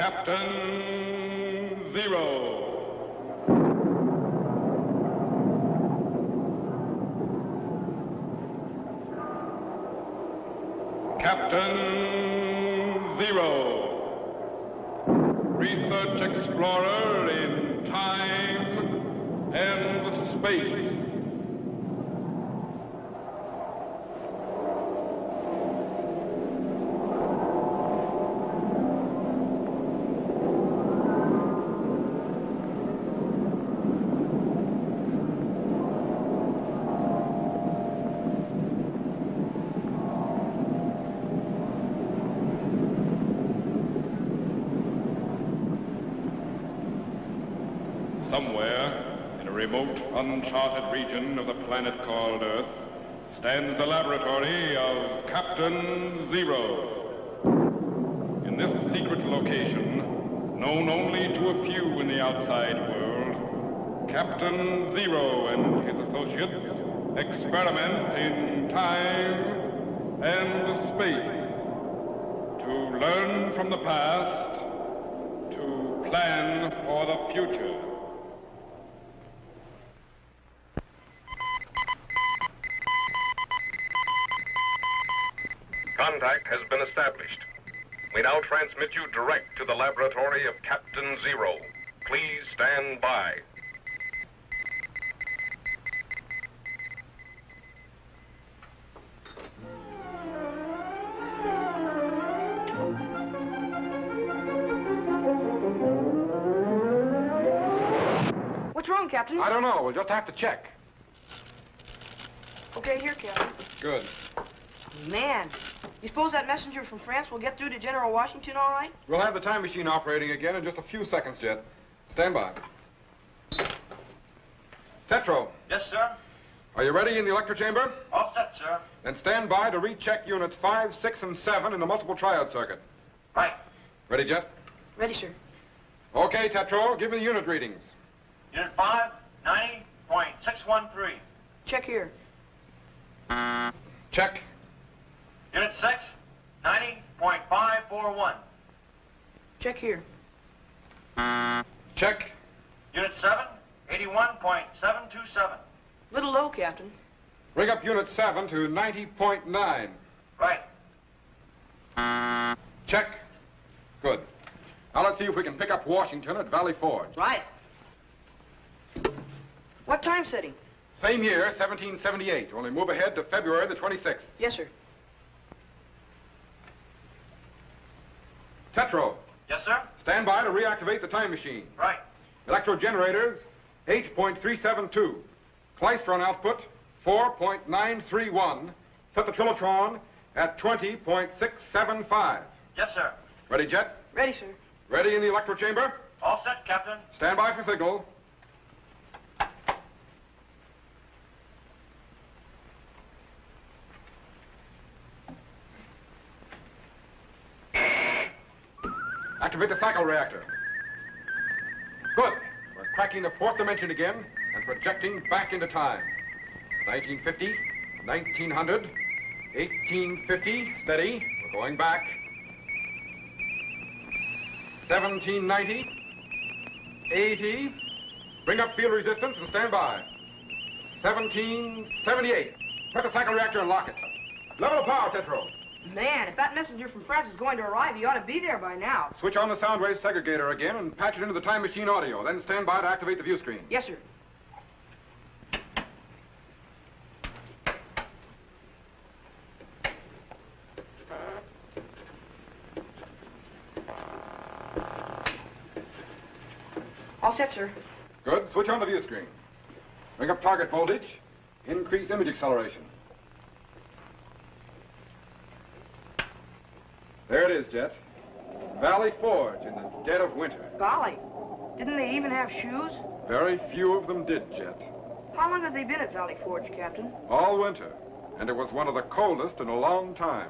Captain Zero. Captain Zero. Research explorer in time and space. Somewhere, in a remote, uncharted region of the planet called Earth, stands the laboratory of Captain Zero. In this secret location, known only to a few in the outside world, Captain Zero and his associates experiment in time and space to learn from the past, to plan for the future. Contact has been established. We now transmit you direct to the laboratory of Captain Zero. Please stand by. What's wrong, Captain? I don't know. We'll just have to check. Okay, here, Captain. Good. Man, you suppose that messenger from France will get through to General Washington all right? We'll have the time machine operating again in just a few seconds, Jet. Stand by. Tetro. Yes, sir. Are you ready in the electro chamber? All set, sir. Then stand by to recheck units 5, 6, and 7 in the multiple triode circuit. Right. Ready, Jet? Ready, sir. Okay, Tetro, give me the unit readings. Unit 5, 90.613. Check here. Check. Unit 6, 90.541. Check here. Check. Unit 7, 81.727. Little low, Captain. Bring up unit 7 to 90.9. Right. Check. Good. Now let's see if we can pick up Washington at Valley Forge. Right. What time setting? Same year, 1778. Only move ahead to February the 26th. Yes, sir. Tetro, Yes, sir. stand by to reactivate the time machine. Right. Electro generators, 8.372. Klystron output, 4.931. Set the Trilotron at 20.675. Yes, sir. Ready, Jet? Ready, sir. Ready in the electro chamber? All set, Captain. Stand by for signal. Activate the cycle reactor. Good. We're cracking the fourth dimension again and projecting back into time. 1950, 1900, 1850, steady. We're going back. 1790, 80. Bring up field resistance and stand by. 1778. Put the cycle reactor and lock it. Level of power, Tetro. Man, if that messenger from France is going to arrive, he ought to be there by now. Switch on the sound wave segregator again and patch it into the time machine audio. Then stand by to activate the view screen. Yes, sir. All set, sir. Good. Switch on the view screen. Bring up target voltage. Increase image acceleration. There it is, Jet. Valley Forge in the dead of winter. Golly, didn't they even have shoes? Very few of them did, Jet. How long have they been at Valley Forge, Captain? All winter. And it was one of the coldest in a long time.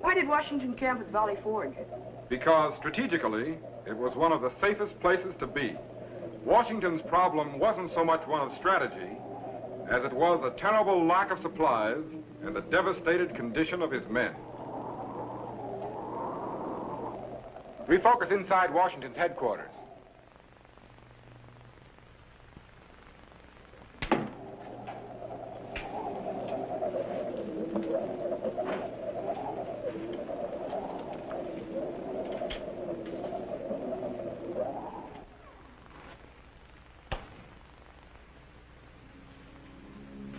Why did Washington camp at Valley Forge? Because strategically, it was one of the safest places to be. Washington's problem wasn't so much one of strategy as it was a terrible lack of supplies and the devastated condition of his men. Refocus inside Washington's headquarters.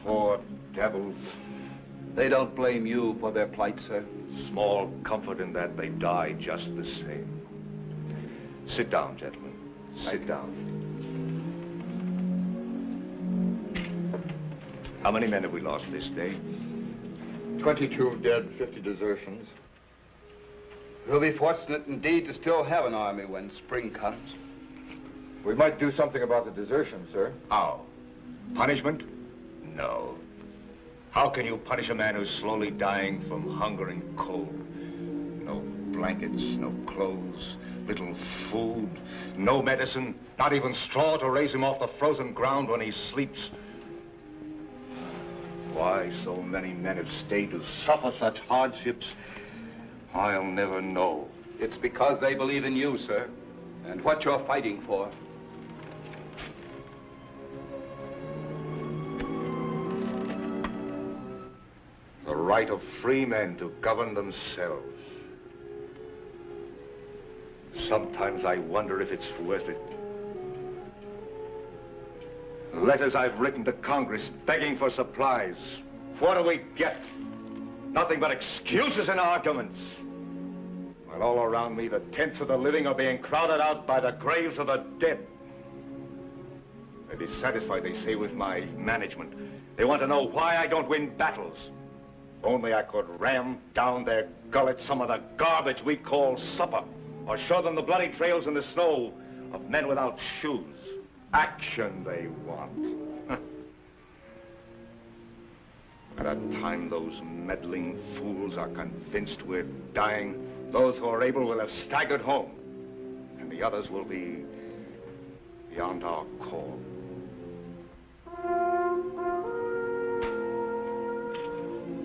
Poor devils. They don't blame you for their plight, sir. Small comfort in that they die just the same. Sit down, gentlemen. Sit down. How many men have we lost this day? 22 dead, 50 desertions. We'll be fortunate indeed to still have an army when spring comes. We might do something about the desertion, sir. How? Punishment? No. How can you punish a man who's slowly dying from hunger and cold? No blankets, no clothes, little food, no medicine, not even straw to raise him off the frozen ground when he sleeps. Why so many men have stayed to suffer such hardships, I'll never know. It's because they believe in you, sir, and what you're fighting for. The right of free men to govern themselves. Sometimes I wonder if it's worth it. Letters I've written to Congress begging for supplies. What do we get? Nothing but excuses and arguments. While all around me, the tents of the living are being crowded out by the graves of the dead. They're dissatisfied, they say, with my management. They want to know why I don't win battles. Only I could ram down their gullets some of the garbage we call supper, or show them the bloody trails in the snow of men without shoes. Action they want. At a time those meddling fools are convinced we're dying, those who are able will have staggered home, and the others will be beyond our call.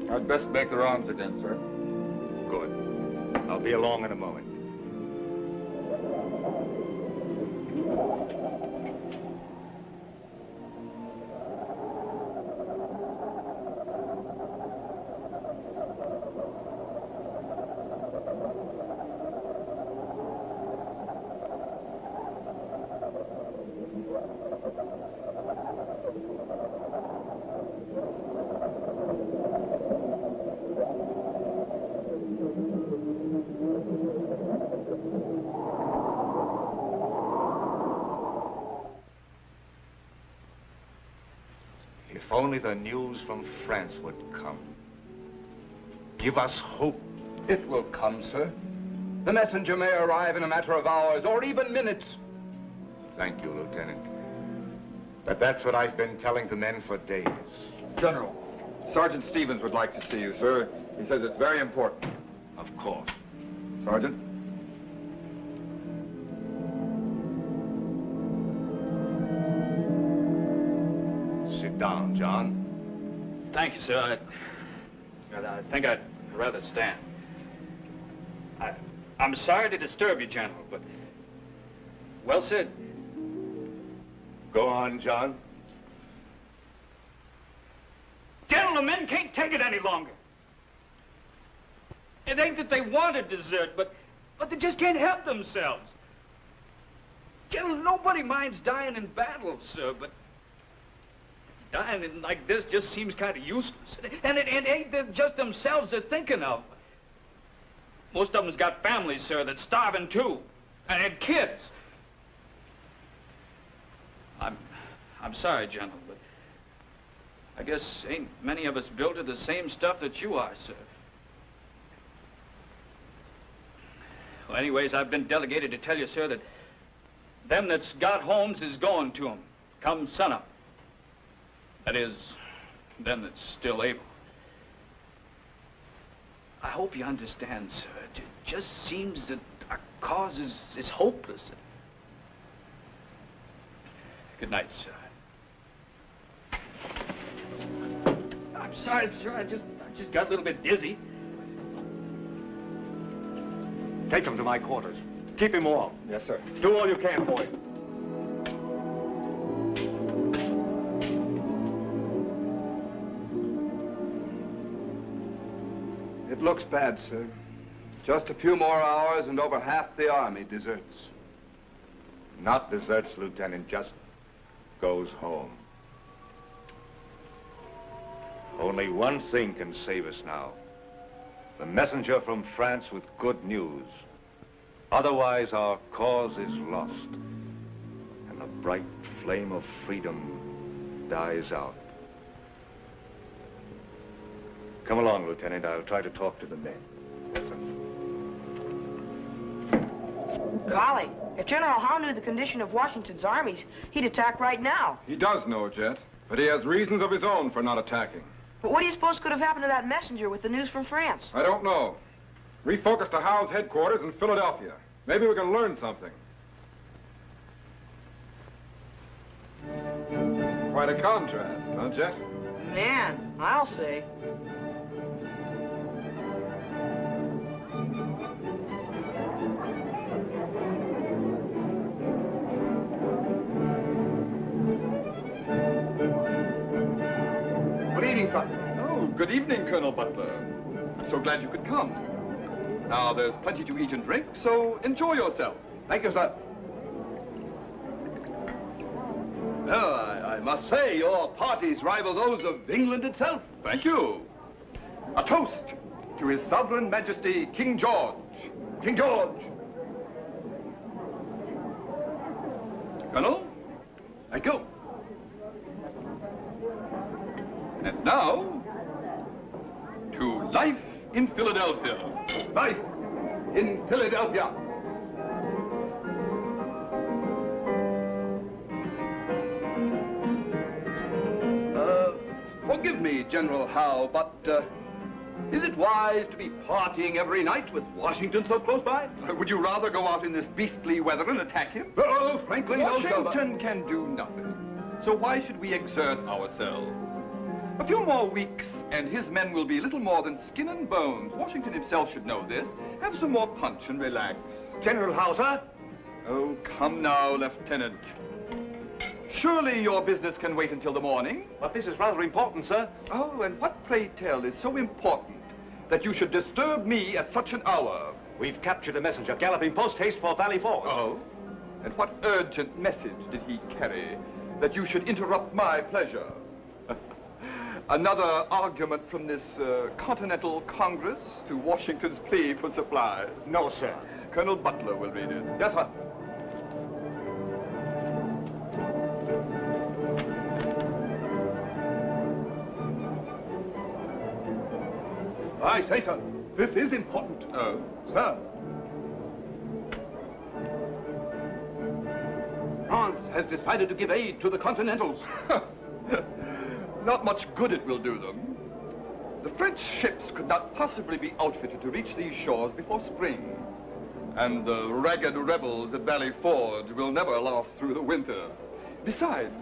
I'd best make the rounds again, sir. Good. I'll be along in a moment. If only the news from France would come. Give us hope. It will come, sir. The messenger may arrive in a matter of hours or even minutes. Thank you, Lieutenant. But that's what I've been telling the men for days. General, Sergeant Stevens would like to see you, sir. He says it's very important. Of course. Sergeant? Sit down, John. Thank you, sir. I think I'd rather stand. I'm sorry to disturb you, General, but... Well said. Go on, John. General, the men can't take it any longer. It ain't that they want to desert, but they just can't help themselves. General, nobody minds dying in battle, sir, but dying like this just seems kind of useless. And it ain't that just themselves they're thinking of. Most of them's got families, sir, that's starving too, and kids. I'm sorry, General, but I guess ain't many of us built of the same stuff that you are, sir. Well, anyways, I've been delegated to tell you, sir, that them that's got homes is going to them come sunup. That is, them that's still able. I hope you understand, sir. It just seems that our cause is hopeless. Good night, sir. I'm sorry, sir. I just got a little bit dizzy. Take them to my quarters. Keep him warm. Yes, sir. Do all you can for him. It looks bad, sir. Just a few more hours and over half the army deserts. Not deserts, Lieutenant, just goes home. Only one thing can save us now. The messenger from France with good news. Otherwise, our cause is lost. And the bright flame of freedom dies out. Come along, Lieutenant. I'll try to talk to the men. Yes, sir. Golly, if General Howe knew the condition of Washington's armies, he'd attack right now. He does know, Jet, but he has reasons of his own for not attacking. But what do you suppose could have happened to that messenger with the news from France? I don't know. Refocus to Howe's headquarters in Philadelphia. Maybe we can learn something. Quite a contrast, huh, Jet? Man, I'll say. Good evening, sir. Oh, good evening, Colonel Butler. I'm so glad you could come. Now, there's plenty to eat and drink, so enjoy yourself. Thank you, sir. Oh, I must say, your parties rival those of England itself. Thank you. A toast to His Sovereign Majesty, King George. King George. Colonel? Thank you. And now, to life in Philadelphia. Life in Philadelphia. Forgive me, General Howe, but is it wise to be partying every night with Washington so close by? Would you rather go out in this beastly weather and attack him? Oh, frankly, no, sir. Washington can do nothing. So why should we exert ourselves? A few more weeks, and his men will be little more than skin and bones. Washington himself should know this. Have some more punch and relax. General Howe, sir? Oh, come now, Lieutenant. Surely your business can wait until the morning? But this is rather important, sir. Oh, and what, pray tell, is so important that you should disturb me at such an hour? We've captured a messenger galloping post-haste for Valley Forge. Oh? And what urgent message did he carry that you should interrupt my pleasure? Another argument from this Continental Congress to Washington's plea for supplies? No, sir. Colonel Butler will read it. Yes, sir. I say, sir, this is important. Oh? Sir. France has decided to give aid to the Continentals. Not much good it will do them. The French ships could not possibly be outfitted to reach these shores before spring. And the ragged rebels at Valley Forge will never last through the winter. Besides,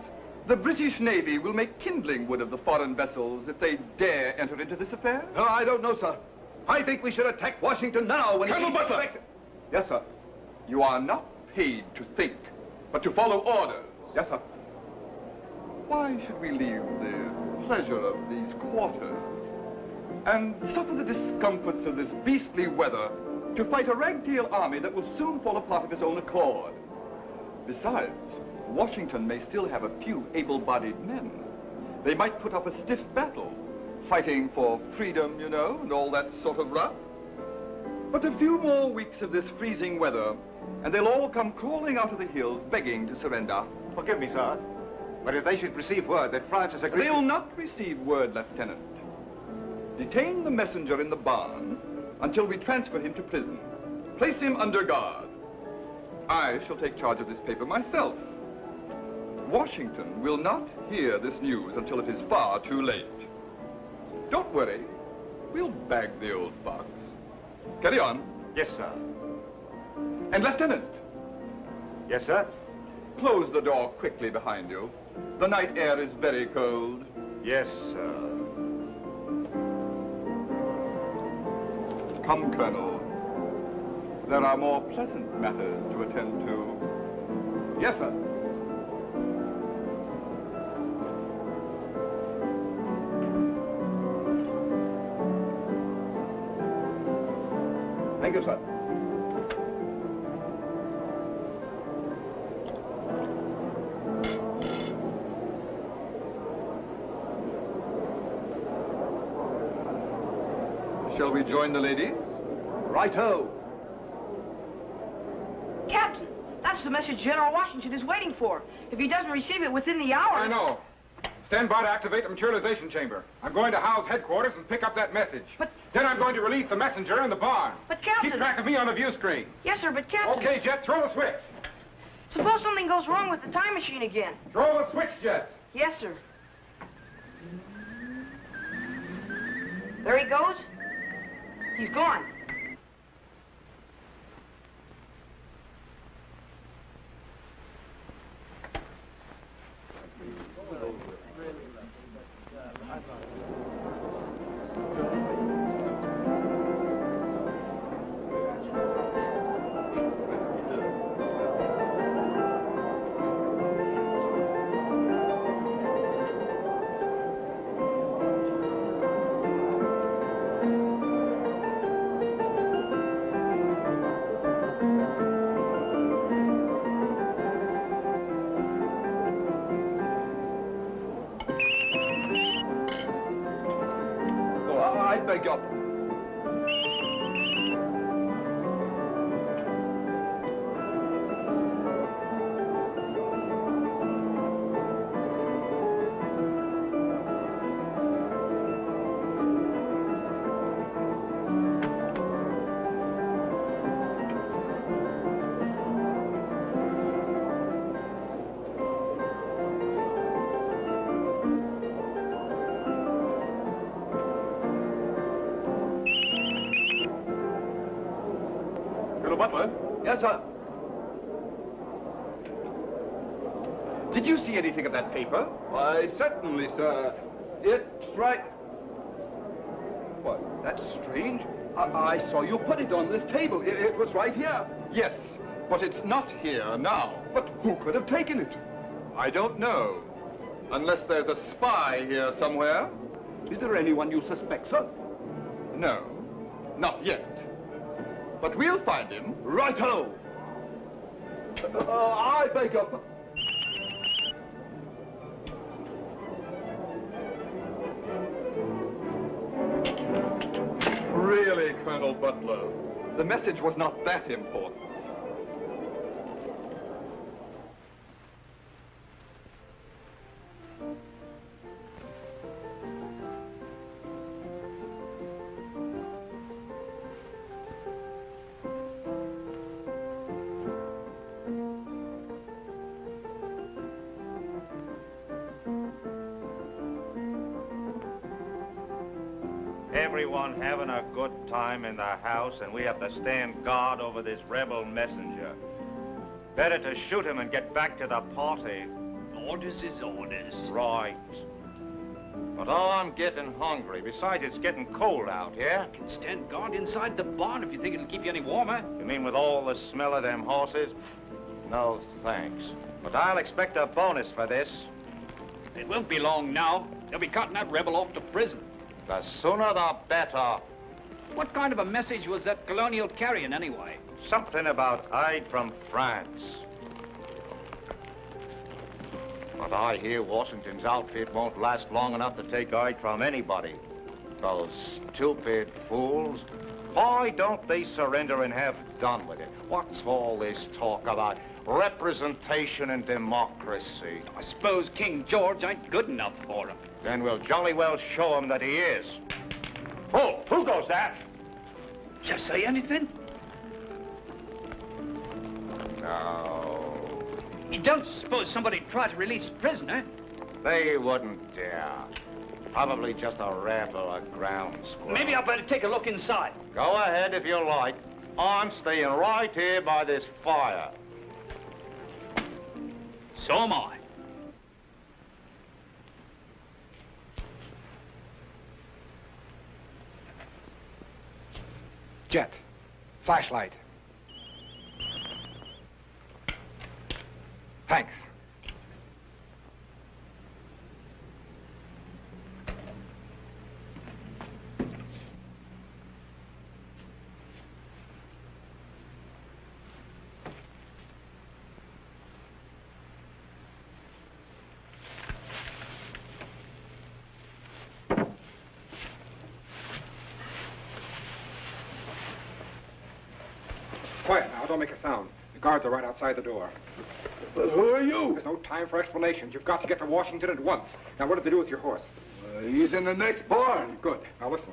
the British Navy will make kindling wood of the foreign vessels if they dare enter into this affair. No, I don't know, sir. I think we should attack Washington now when Colonel Butler! Yes, sir. You are not paid to think, but to follow orders. Yes, sir. Why should we leave the pleasure of these quarters and suffer the discomforts of this beastly weather to fight a ragtail army that will soon fall apart of its own accord? Besides, Washington may still have a few able-bodied men. They might put up a stiff battle, fighting for freedom, you know, and all that sort of rot. But a few more weeks of this freezing weather, and they'll all come crawling out of the hills begging to surrender. Forgive me, sir. But if they should receive word that France has agreed... They'll not receive word, Lieutenant. Detain the messenger in the barn until we transfer him to prison. Place him under guard. I shall take charge of this paper myself. Washington will not hear this news until it is far too late. Don't worry. We'll bag the old fox. Carry on. Yes, sir. And, Lieutenant, Yes, sir? close the door quickly behind you. The night air is very cold. Yes, sir. Come, Colonel. There are more pleasant matters to attend to. Yes, sir. Thank you, sir. Shall we join the ladies? Right-ho. Captain, that's the message General Washington is waiting for. If he doesn't receive it within the hour... I know. Stand by to activate the materialization chamber. I'm going to Howe's headquarters and pick up that message. But... Then I'm going to release the messenger in the barn. But, Captain... Keep track of me on the view screen. Yes, sir, but, Captain... Okay, Jet, throw the switch. Suppose something goes wrong with the time machine again. Throw the switch, Jet. Yes, sir. There he goes. He's gone. Beg your... Butler? Yes, sir. Did you see anything of that paper? Why, certainly, sir. It's right... What? That's strange. I saw you put it on this table. It was right here. Yes, but it's not here now. But who could have taken it? I don't know. Unless there's a spy here somewhere. Is there anyone you suspect, sir? No, not yet. But we'll find him. Right-o! I beg your... Really, Colonel Butler, the message was not that important. Everyone having a good time in the house, and we have to stand guard over this rebel messenger. Better to shoot him and get back to the party. Orders is orders. Right. But I'm getting hungry. Besides, it's getting cold out here. You can stand guard inside the barn if you think it'll keep you any warmer. You mean with all the smell of them horses? No, thanks. But I'll expect a bonus for this. It won't be long now. They'll be cutting that rebel off to prison. The sooner the better. What kind of a message was that colonial carrying, anyway? Something about aid from France. But I hear Washington's outfit won't last long enough to take aid from anybody. Those stupid fools. Why don't they surrender and have done with it? What's all this talk about representation and democracy? I suppose King George ain't good enough for him. Then we'll jolly well show him that he is. Oh, who goes that? Just say anything? No. You don't suppose somebody'd try to release a prisoner? They wouldn't dare. Probably just a rat or a ground squirrel. Maybe I better take a look inside. Go ahead if you like. I'm staying right here by this fire. So am I. Jet, flashlight. Thanks. Quiet now, don't make a sound. The guards are right outside the door. But who are you? There's no time for explanations. You've got to get to Washington at once. Now, what did they do with your horse? He's in the next barn. Good. Now, listen.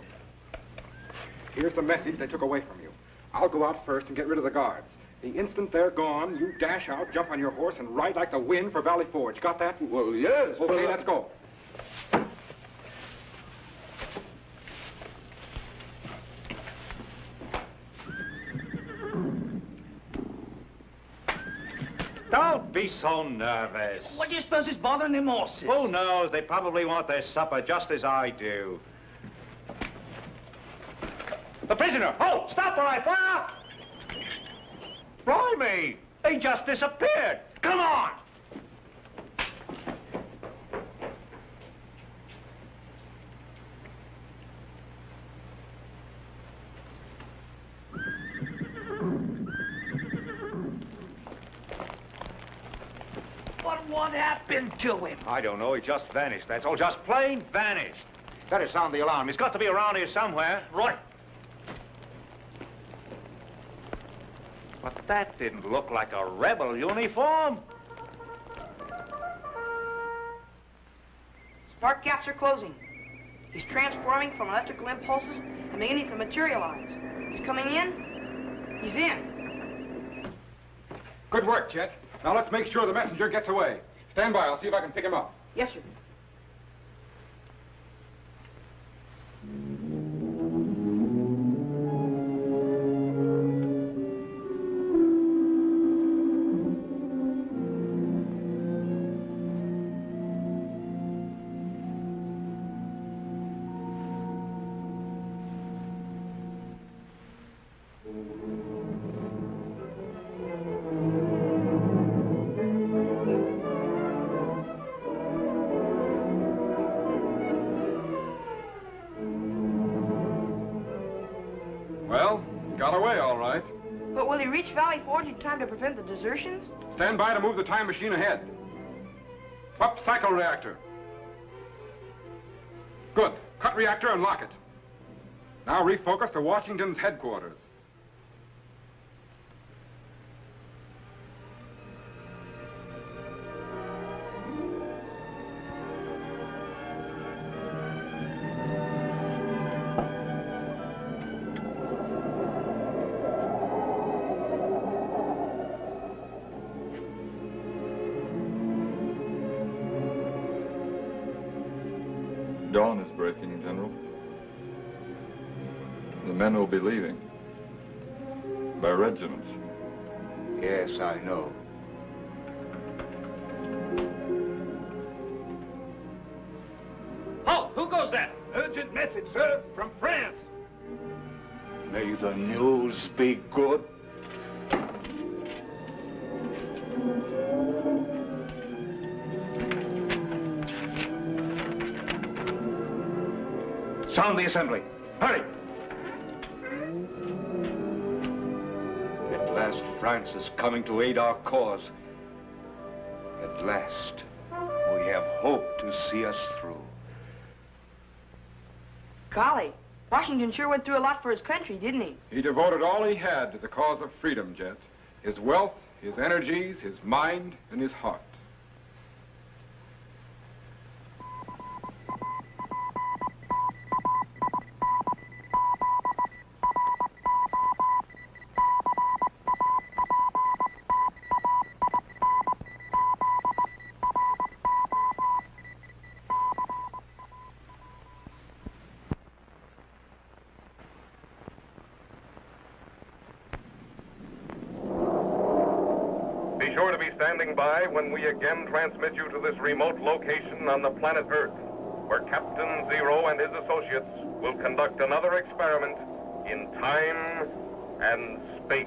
Here's the message they took away from you. I'll go out first and get rid of the guards. The instant they're gone, you dash out, jump on your horse, and ride like the wind for Valley Forge. Got that? Well, yes. Okay, let's go. Don't be so nervous. What do you suppose is bothering them horses? Who knows? They probably want their supper just as I do. The prisoner! Oh, stop or I fire! Blimey! They just disappeared! Come on! What happened to him? I don't know. He just vanished. That's all. Just plain vanished. Better sound the alarm. He's got to be around here somewhere. Right. But that didn't look like a rebel uniform. Spark gaps are closing. He's transforming from electrical impulses and beginning to materialize. He's coming in. He's in. Good work, Chet. Now, let's make sure the messenger gets away. Stand by. I'll see if I can pick him up. Yes, sir. Well, got away all right. But will he reach Valley Forge in time to prevent the desertions? Stand by to move the time machine ahead. Up cycle reactor. Good. Cut reactor and lock it. Now refocus to Washington's headquarters. Dawn is breaking, General. The men will be leaving. By regiments. Yes, I know. Oh, who goes that? Urgent message, sir, from France. May the news be good. Sound the assembly. Hurry! At last, France is coming to aid our cause. At last, we have hope to see us through. Golly, Washington sure went through a lot for his country, didn't he? He devoted all he had to the cause of freedom, Jet. His wealth, his energies, his mind, and his heart. Be sure to be standing by when we again transmit you to this remote location on the planet Earth, where Captain Zero and his associates will conduct another experiment in time and space.